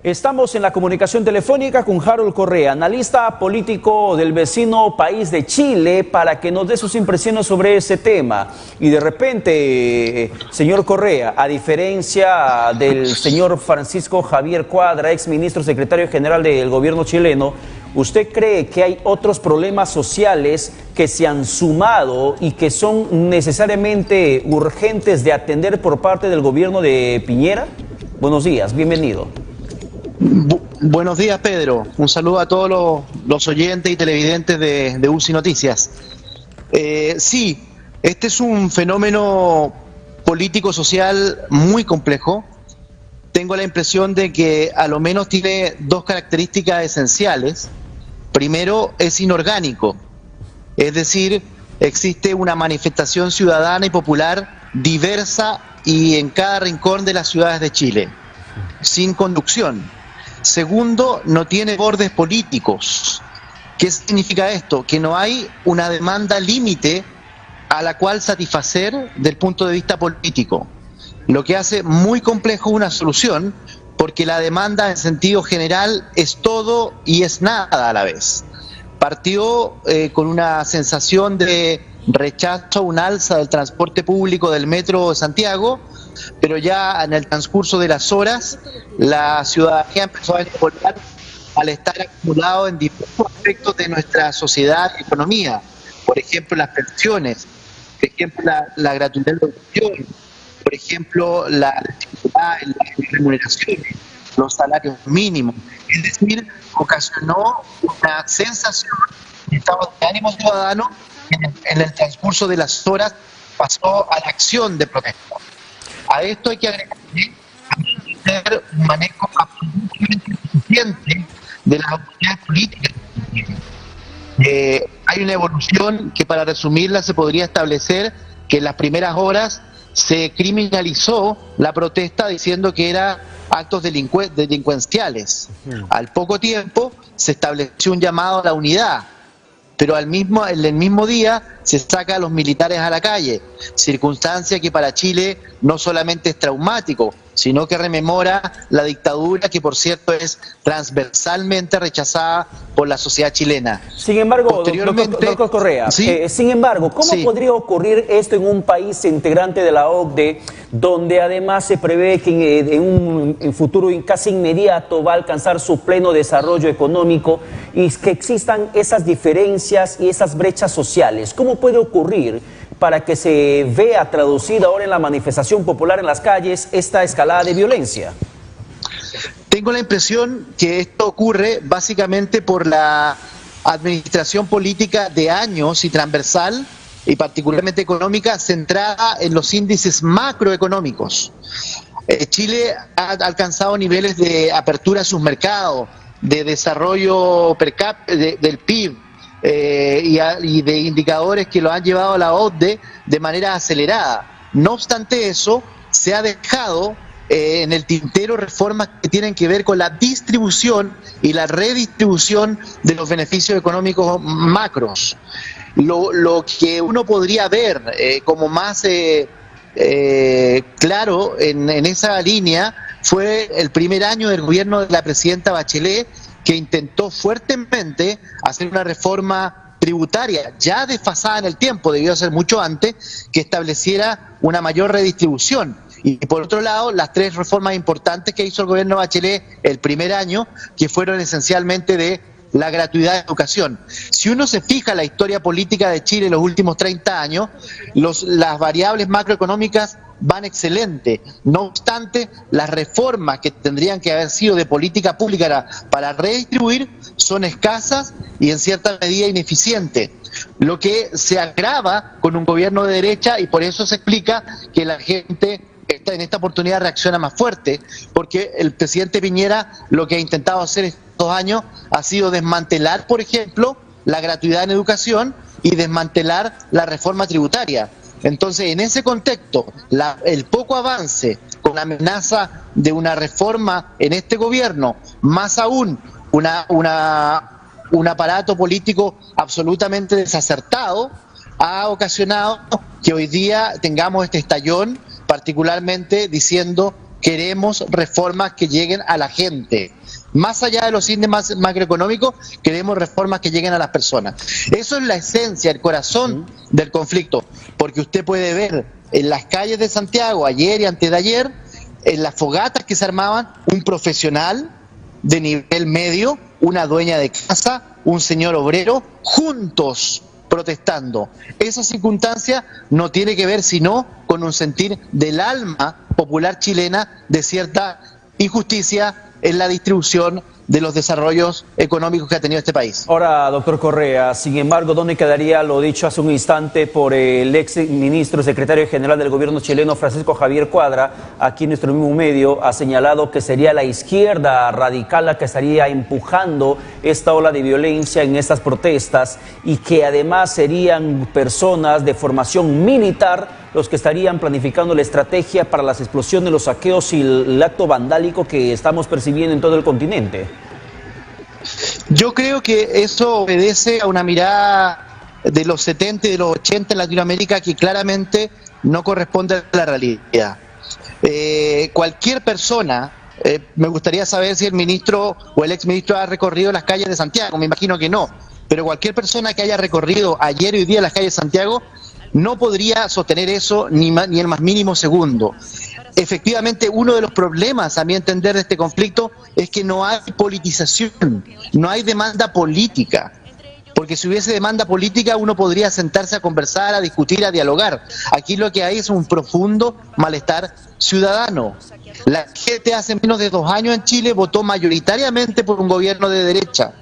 Estamos en la comunicación telefónica con Harold Correa, analista político del vecino país de Chile, para que nos dé sus impresiones sobre ese tema. Y de repente, señor Correa, a diferencia del señor Francisco Javier Cuadra, ex ministro secretario general del gobierno chileno, ¿usted cree que hay otros problemas sociales que se han sumado y que son necesariamente urgentes de atender por parte del gobierno de Piñera? Buenos días, bienvenido. Buenos días, Pedro. Un saludo a todos los oyentes y televidentes de UCI Noticias. Sí, este es un fenómeno político-social muy complejo. Tengo la impresión de que a lo menos tiene dos características esenciales. Primero, es inorgánico, es decir, existe una manifestación ciudadana y popular diversa y en cada rincón de las ciudades de Chile, sin conducción. Segundo, no tiene bordes políticos. ¿Qué significa esto? Que no hay una demanda límite a la cual satisfacer del punto de vista político, lo que hace muy complejo una solución, porque la demanda en sentido general es todo y es nada a la vez. Partió con una sensación de rechazo a un alza del transporte público del metro de Santiago, pero ya en el transcurso de las horas la ciudadanía empezó a devolver al estar acumulado en diversos aspectos de nuestra sociedad y economía. Por ejemplo, las pensiones, por ejemplo, la gratuidad de la educación, por ejemplo, la desigualdad en las remuneraciones, los salarios mínimos. Es decir, ocasionó una sensación de estado de ánimo ciudadano que en el transcurso de las horas pasó a la acción de protesta. A esto hay que agregar un manejo absolutamente insuficiente de las autoridades políticas. Hay una evolución que, para resumirla, se podría establecer que en las primeras horas se criminalizó la protesta diciendo que era actos delincuenciales. Al poco tiempo se estableció un llamado a la unidad, pero en el mismo día se saca a los militares a la calle, circunstancia que para Chile no solamente es traumático, sino que rememora la dictadura que, por cierto, es transversalmente rechazada por la sociedad chilena. Sin embargo, doctor Correa, ¿sí? ¿Cómo podría ocurrir esto en un país integrante de la OCDE, donde además se prevé que en un futuro casi inmediato va a alcanzar su pleno desarrollo económico y que existan esas diferencias y esas brechas sociales? ¿Cómo puede ocurrir para que se vea traducida ahora en la manifestación popular en las calles esta escalada de violencia? Tengo la impresión que esto ocurre básicamente por la administración política de años y transversal, y particularmente económica, centrada en los índices macroeconómicos. Chile ha alcanzado niveles de apertura a sus mercados, de desarrollo per cápita del PIB, y de indicadores que lo han llevado a la OCDE de manera acelerada. No obstante eso, se ha dejado en el tintero reformas que tienen que ver con la distribución y la redistribución de los beneficios económicos macros. Lo que uno podría ver como más claro en esa línea fue el primer año del gobierno de la presidenta Bachelet, que intentó fuertemente hacer una reforma tributaria ya desfasada en el tiempo, debió ser mucho antes, que estableciera una mayor redistribución. Y por otro lado, las tres reformas importantes que hizo el gobierno de Bachelet el primer año, que fueron esencialmente de la gratuidad de educación. Si uno se fija en la historia política de Chile en los últimos 30 años, las variables macroeconómicas van excelente. No obstante, las reformas que tendrían que haber sido de política pública para redistribuir son escasas y en cierta medida ineficientes, lo que se agrava con un gobierno de derecha, y por eso se explica que la gente en esta oportunidad reacciona más fuerte, porque el presidente Piñera lo que ha intentado hacer estos 2 años ha sido desmantelar, por ejemplo, la gratuidad en educación y desmantelar la reforma tributaria. Entonces, en ese contexto, el poco avance con la amenaza de una reforma en este gobierno, más aún un aparato político absolutamente desacertado, ha ocasionado que hoy día tengamos este estallón, particularmente diciendo queremos reformas que lleguen a la gente. Más allá de los índices macroeconómicos, queremos reformas que lleguen a las personas. Eso es la esencia, el corazón del conflicto, porque usted puede ver en las calles de Santiago, ayer y antes de ayer, en las fogatas que se armaban, un profesional de nivel medio, una dueña de casa, un señor obrero, juntos protestando. Esa circunstancia no tiene que ver sino con un sentir del alma popular chilena de cierta injusticia en la distribución de los desarrollos económicos que ha tenido este país. Ahora, doctor Correa, sin embargo, ¿dónde quedaría lo dicho hace un instante por el ex ministro, secretario general del gobierno chileno, Francisco Javier Cuadra? Aquí en nuestro mismo medio ha señalado que sería la izquierda radical la que estaría empujando esta ola de violencia en estas protestas y que además serían personas de formación militar los que estarían planificando la estrategia para las explosiones, los saqueos y el acto vandálico que estamos percibiendo en todo el continente. Yo creo que eso obedece a una mirada de los 70 y de los 80 en Latinoamérica que claramente no corresponde a la realidad. Cualquier persona, me gustaría saber si el ministro o el exministro ha recorrido las calles de Santiago, me imagino que no, pero cualquier persona que haya recorrido ayer y hoy día las calles de Santiago no podría sostener eso ni el más mínimo segundo. Efectivamente, uno de los problemas, a mi entender, de este conflicto es que no hay politización, no hay demanda política. Porque si hubiese demanda política, uno podría sentarse a conversar, a discutir, a dialogar. Aquí lo que hay es un profundo malestar ciudadano. La gente hace menos de 2 años en Chile votó mayoritariamente por un gobierno de derecha.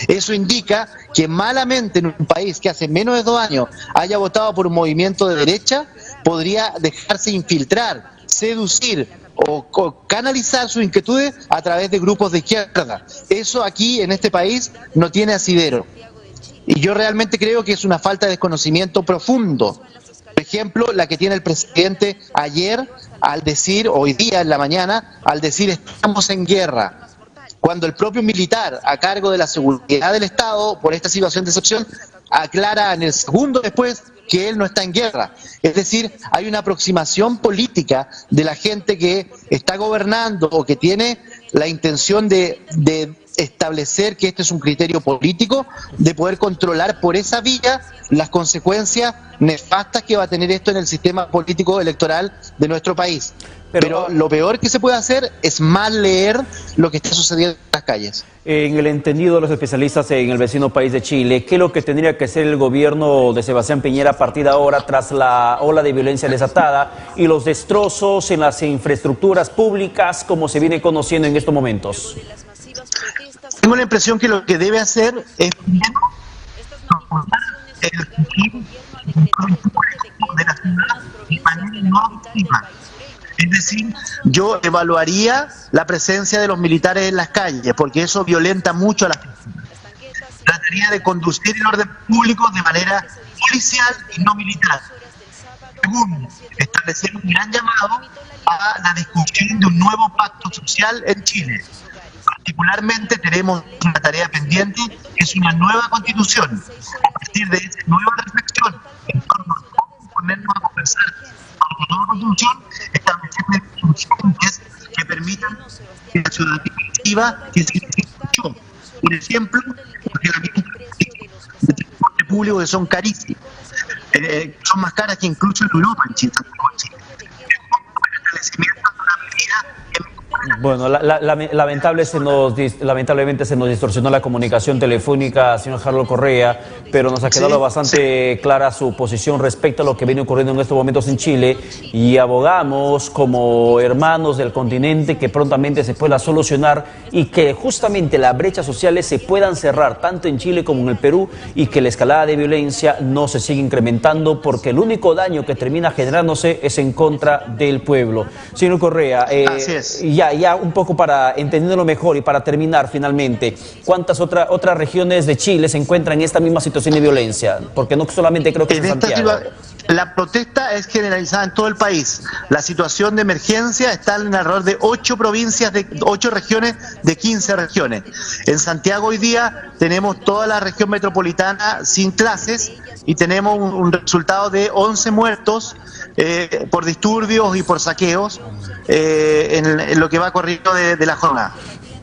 Eso indica que malamente en un país que hace menos de 2 años haya votado por un movimiento de derecha, podría dejarse infiltrar, seducir o canalizar sus inquietudes a través de grupos de izquierda. Eso aquí en este país no tiene asidero. Y yo realmente creo que es una falta de desconocimiento profundo. Por ejemplo, la que tiene el presidente ayer al decir, hoy día en la mañana, al decir estamos en guerra, cuando el propio militar a cargo de la seguridad del Estado, por esta situación de excepción, aclara en el segundo después que él no está en guerra. Es decir, hay una aproximación política de la gente que está gobernando o que tiene la intención de establecer que este es un criterio político, de poder controlar por esa vía las consecuencias nefastas que va a tener esto en el sistema político electoral de nuestro país. Pero lo peor que se puede hacer es mal leer lo que está sucediendo en las calles. En el entendido de los especialistas en el vecino país de Chile, ¿qué es lo que tendría que hacer el gobierno de Sebastián Piñera a partir de ahora tras la ola de violencia desatada y los destrozos en las infraestructuras públicas como se viene conociendo en estos momentos? Tengo la impresión que lo que debe hacer es es decir, yo evaluaría la presencia de los militares en las calles, porque eso violenta mucho a las personas. Trataría de conducir el orden público de manera policial y no militar. Segundo, establecer un gran llamado a la discusión de un nuevo pacto social en Chile. Particularmente tenemos una tarea pendiente, que es una nueva constitución. A partir de esa nueva reflexión, en torno a cómo ponernos a conversar sobre la nueva constitución, establecer instituciones que permitan que la ciudadanía activa que se escuchó. Por ejemplo, porque de transporte público que son carísimos, son más caras que incluso en Europa, en Chile. El establecimiento de una medida que bueno, lamentablemente se nos distorsionó la comunicación telefónica, señor Harold Correa, pero nos ha quedado bastante clara su posición respecto a lo que viene ocurriendo en estos momentos en Chile y abogamos como hermanos del continente que prontamente se pueda solucionar y que justamente las brechas sociales se puedan cerrar tanto en Chile como en el Perú y que la escalada de violencia no se siga incrementando porque el único daño que termina generándose es en contra del pueblo. Señor Correa, así es. Ya un poco para entenderlo mejor y para terminar finalmente, ¿cuántas otras regiones de Chile se encuentran en esta misma situación de violencia? Porque no solamente creo que es en Santiago. La protesta es generalizada en todo el país. La situación de emergencia está en alrededor de 8 provincias, de 8 regiones de 15 regiones. En Santiago hoy día tenemos toda la región metropolitana sin clases y tenemos un resultado de 11 muertos por disturbios y por saqueos en lo que va corriendo de la jornada.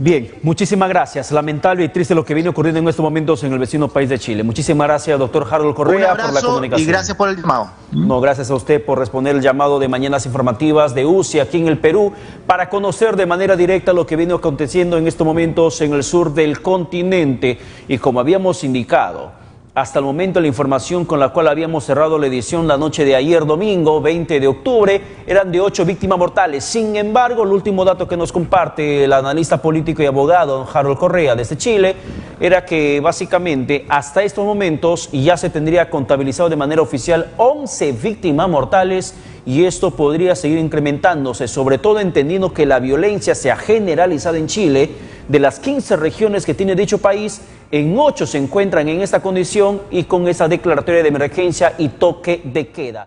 Bien, muchísimas gracias. Lamentable y triste lo que viene ocurriendo en estos momentos en el vecino país de Chile. Muchísimas gracias, doctor Harold Correa, por la comunicación. Y gracias por el llamado. No, gracias a usted por responder el llamado de Mañanas Informativas de UCI aquí en el Perú para conocer de manera directa lo que viene aconteciendo en estos momentos en el sur del continente. Y como habíamos indicado, hasta el momento la información con la cual habíamos cerrado la edición la noche de ayer domingo, 20 de octubre, eran de 8 víctimas mortales. Sin embargo, el último dato que nos comparte el analista político y abogado don Harold Correa desde Chile era que básicamente hasta estos momentos ya se tendría contabilizado de manera oficial 11 víctimas mortales y esto podría seguir incrementándose, sobre todo entendiendo que la violencia se ha generalizado en Chile. De las 15 regiones que tiene dicho país, en 8 se encuentran en esta condición y con esa declaratoria de emergencia y toque de queda.